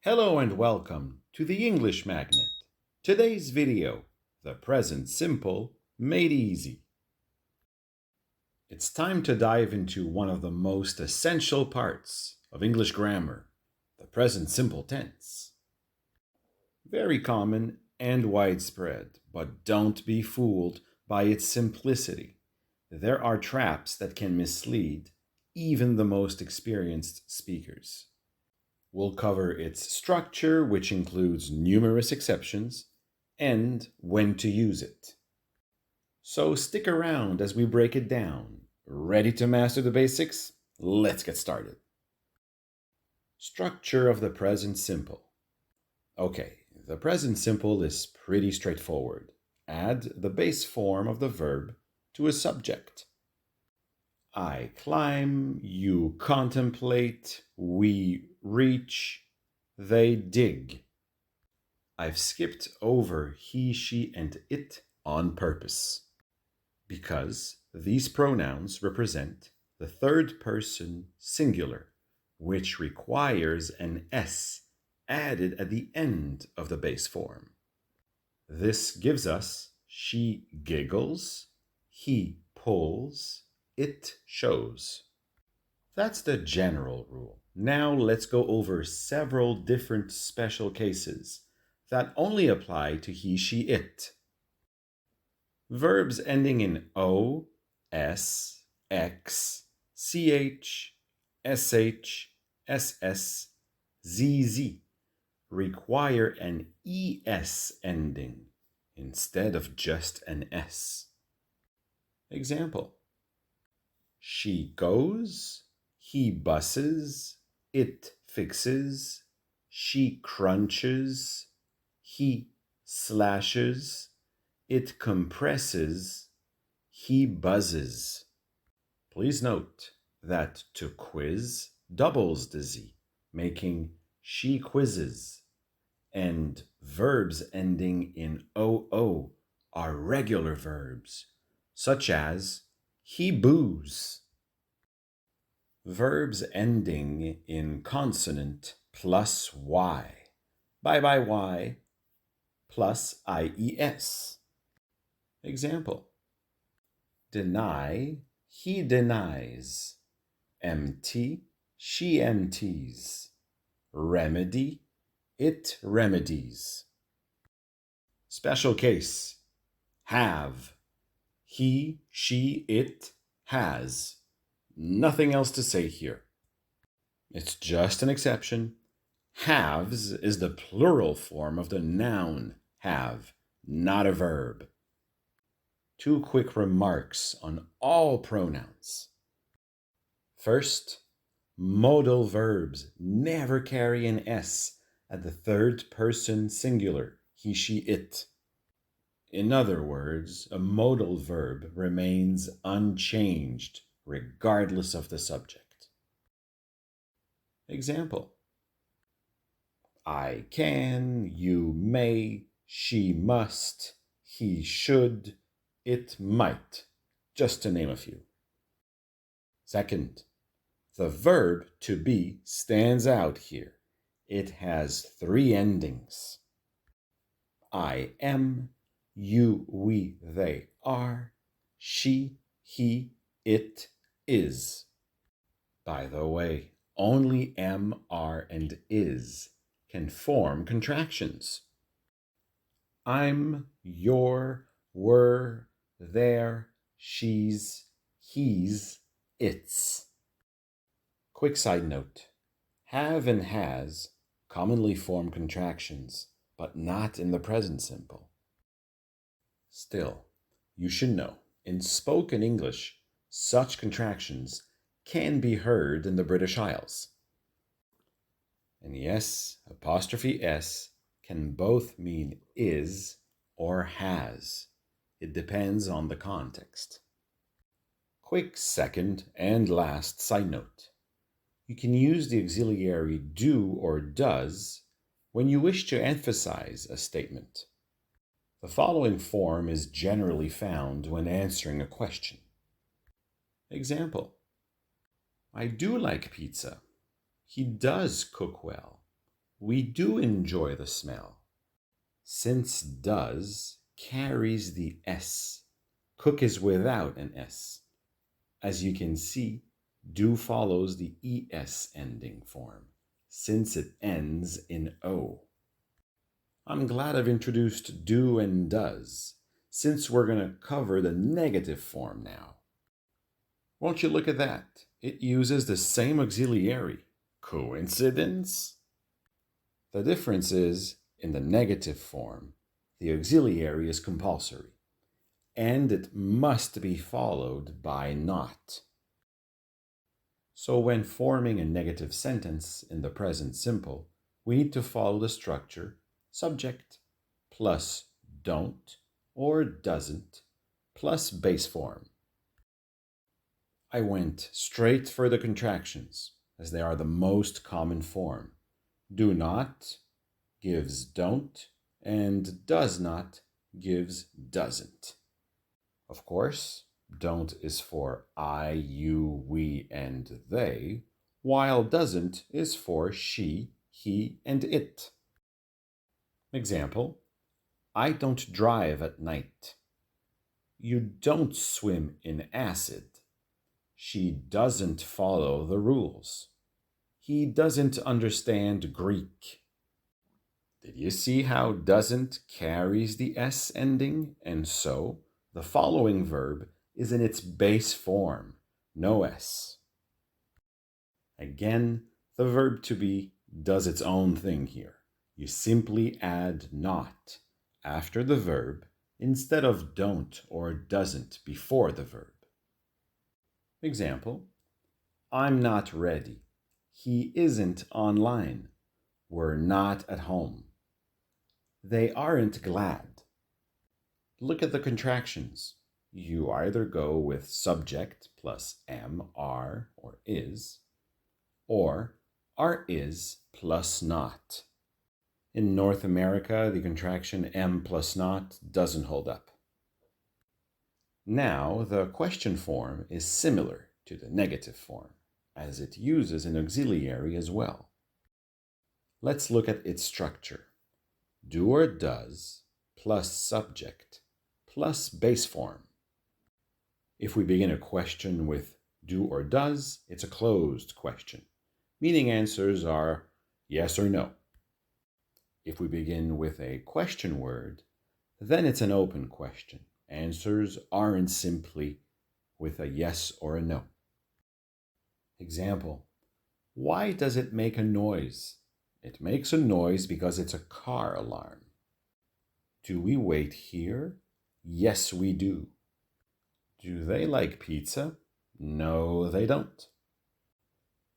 Hello and welcome to the English Magnet. Today's video, the present simple made easy. It's time to dive into one of the most essential parts of English grammar, the present simple tense. Very common and widespread, but don't be fooled by its simplicity. There are traps that can mislead even the most experienced speakers. We'll cover its structure, which includes numerous exceptions, and when to use it. So stick around as we break it down. Ready to master the basics? Let's get started. Structure of the present simple. Okay, the present simple is pretty straightforward. Add the base form of the verb to a subject. I climb, you contemplate, we reach, they dig. I've skipped over he, she, and it on purpose because these pronouns represent the third person singular, which requires an S added at the end of the base form. This gives us she giggles, he pulls, it shows. That's the general rule. Now let's go over several different special cases that only apply to he, she, it. Verbs ending in O, S, X, CH, SH, SS, ZZ require an ES ending instead of just an S. Example: she goes, he busses, it fixes, she crunches, he slashes, it compresses, he buzzes. Please note that to quiz doubles the Z, making she quizzes, and verbs ending in OO are regular verbs, such as he boos. Verbs ending in consonant plus Y. Bye Y plus IES. Example: deny, he denies. Empty, she empties. Remedy, it remedies. Special case: have. He, she, it has. Nothing else to say here. It's just an exception. Haves is the plural form of the noun have, not a verb. Two quick remarks on all pronouns. First, modal verbs never carry an S at the third person singular, he, she, it. In other words, a modal verb remains unchanged regardless of the subject. Example: I can, you may, she must, he should, it might, just to name a few. Second, the verb to be stands out here. It has three endings. I am, you, we, they are, she, he, it is. By the way, only am, are, and is can form contractions. I'm, your, were, their, she's, he's, its. Quick side note: have and has commonly form contractions, but not in the present simple. Still, you should know, in spoken English, such contractions can be heard in the British Isles. And yes, apostrophe S can both mean is or has. It depends on the context. Quick second and last side note: you can use the auxiliary do or does when you wish to emphasize a statement. The following form is generally found when answering a question. Example: I do like pizza. He does cook well. We do enjoy the smell. Since does carries the S, cook is without an S. As you can see, do follows the ES ending form, since it ends in O. I'm glad I've introduced do and does, since we're going to cover the negative form now. Won't you look at that? It uses the same auxiliary. Coincidence? The difference is, in the negative form, the auxiliary is compulsory, and it must be followed by not. So when forming a negative sentence in the present simple, we need to follow the structure subject plus don't or doesn't plus base form. I went straight for the contractions, as they are the most common form. Do not gives don't, and does not gives doesn't. Of course, don't is for I, you, we, and they, while doesn't is for she, he, and it. Example, I don't drive at night. You don't swim in acid. She doesn't follow the rules. He doesn't understand Greek. Did you see how doesn't carries the S ending? And so, the following verb is in its base form, no S. Again, the verb to be does its own thing here. You simply add not after the verb instead of don't or doesn't before the verb. Example, I'm not ready. He isn't online. We're not at home. They aren't glad. Look at the contractions. You either go with subject plus am, are, or is, or are is plus not. In North America, the contraction am plus not doesn't hold up. Now, the question form is similar to the negative form, as it uses an auxiliary as well. Let's look at its structure. Do or does plus subject plus base form. If we begin a question with do or does, it's a closed question, meaning answers are yes or no. If we begin with a question word, then it's an open question. Answers aren't simply with a yes or a no. Example, why does it make a noise? It makes a noise because it's a car alarm. Do we wait here? Yes, we do. Do they like pizza? No, they don't.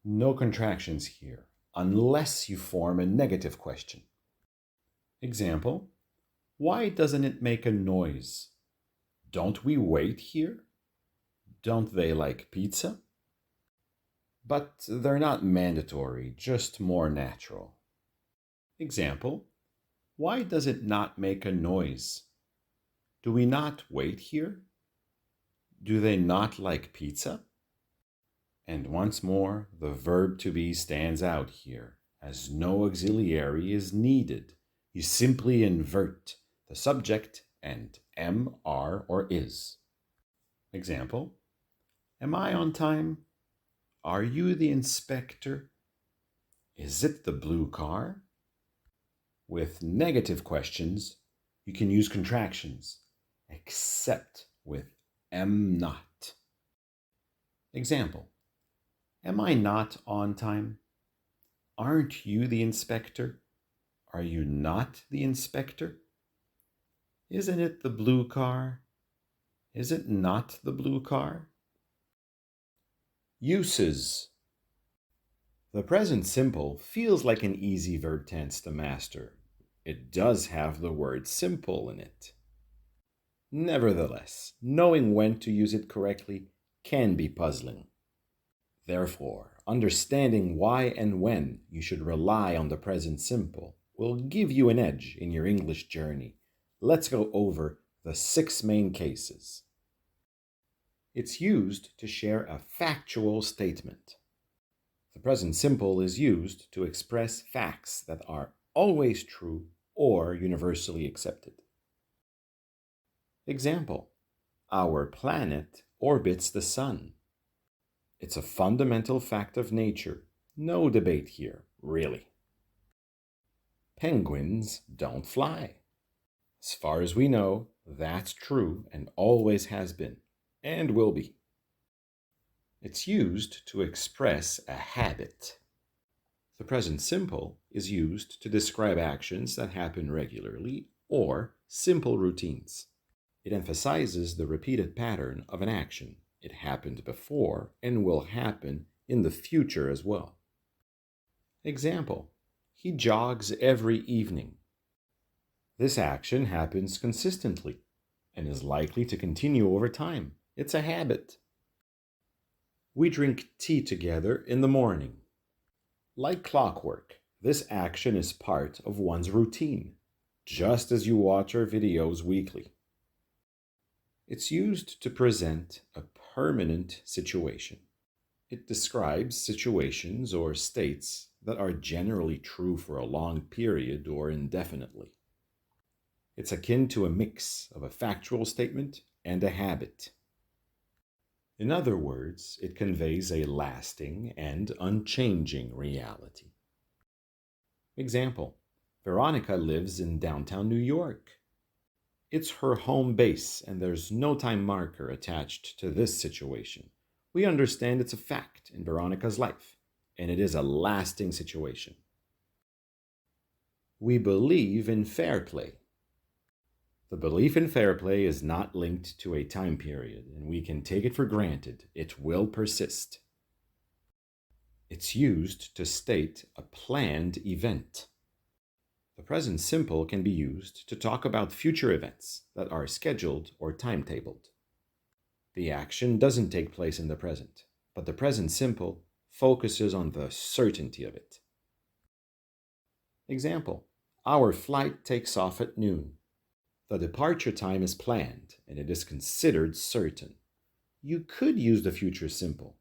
No contractions here, unless you form a negative question. Example, why doesn't it make a noise? Don't we wait here? Don't they like pizza? But they're not mandatory, just more natural. Example, why does it not make a noise? Do we not wait here? Do they not like pizza? And once more, the verb to be stands out here, as no auxiliary is needed. You simply invert the subject and am, are, or is. Example, am I on time? Are you the inspector? Is it the blue car? With negative questions, you can use contractions, except with am not. Example, am I not on time? Aren't you the inspector? Are you not the inspector? Isn't it the blue car? Is it not the blue car? Uses. The present simple feels like an easy verb tense to master. It does have the word simple in it. Nevertheless, knowing when to use it correctly can be puzzling. Therefore, understanding why and when you should rely on the present simple will give you an edge in your English journey. Let's go over the 6 main cases. It's used to share a factual statement. The present simple is used to express facts that are always true or universally accepted. Example: our planet orbits the sun. It's a fundamental fact of nature. No debate here, really. Penguins don't fly. As far as we know, that's true and always has been, and will be. It's used to express a habit. The present simple is used to describe actions that happen regularly or simple routines. It emphasizes the repeated pattern of an action. It happened before and will happen in the future as well. Example: he jogs every evening. This action happens consistently and is likely to continue over time. It's a habit. We drink tea together in the morning. Like clockwork, this action is part of one's routine, just as you watch our videos weekly. It's used to present a permanent situation. It describes situations or states that are generally true for a long period or indefinitely. It's akin to a mix of a factual statement and a habit. In other words, it conveys a lasting and unchanging reality. Example: Veronica lives in downtown New York. It's her home base, and there's no time marker attached to this situation. We understand it's a fact in Veronica's life, and it is a lasting situation. We believe in fair play. The belief in fair play is not linked to a time period, and we can take it for granted it will persist. It's used to state a planned event. The present simple can be used to talk about future events that are scheduled or timetabled. The action doesn't take place in the present, but the present simple focuses on the certainty of it. Example: our flight takes off at noon. The departure time is planned, and it is considered certain. You could use the future simple: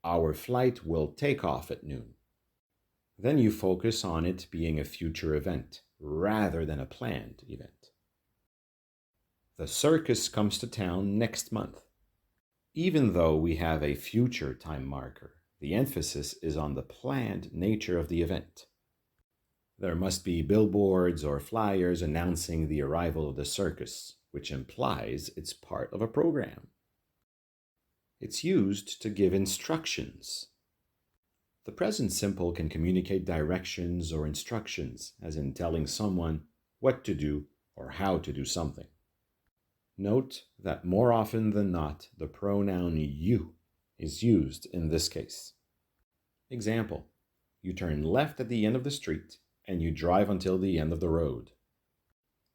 our flight will take off at noon. Then you focus on it being a future event, rather than a planned event. The circus comes to town next month. Even though we have a future time marker, the emphasis is on the planned nature of the event. There must be billboards or flyers announcing the arrival of the circus, which implies it's part of a program. It's used to give instructions. The present simple can communicate directions or instructions, as in telling someone what to do or how to do something. Note that more often than not, the pronoun you is used in this case. Example: you turn left at the end of the street and you drive until the end of the road.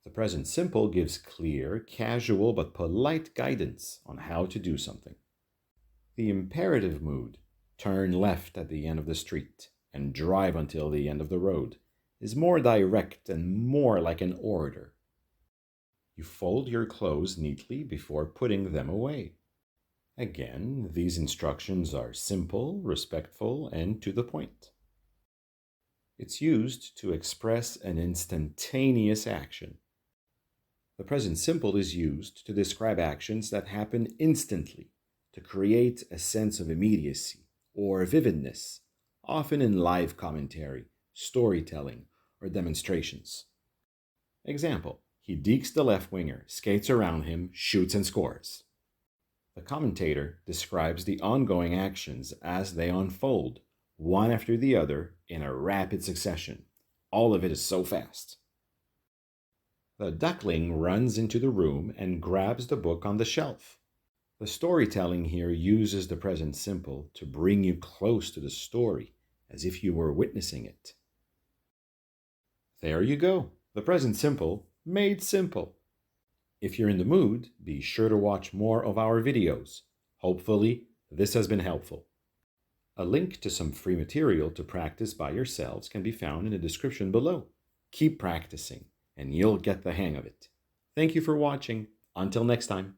The present simple gives clear, casual, but polite guidance on how to do something. The imperative mood, turn left at the end of the street and drive until the end of the road, is more direct and more like an order. You fold your clothes neatly before putting them away. Again, these instructions are simple, respectful, and to the point. It's used to express an instantaneous action. The present simple is used to describe actions that happen instantly, to create a sense of immediacy or vividness, often in live commentary, storytelling, or demonstrations. Example: he dekes the left winger, skates around him, shoots and scores. The commentator describes the ongoing actions as they unfold, one after the other, in a rapid succession. All of it is so fast. The duckling runs into the room and grabs the book on the shelf. The storytelling here uses the present simple to bring you close to the story, as if you were witnessing it. There you go, the present simple made simple. If you're in the mood, be sure to watch more of our videos. Hopefully, this has been helpful. A link to some free material to practice by yourselves can be found in the description below. Keep practicing, and you'll get the hang of it. Thank you for watching. Until next time.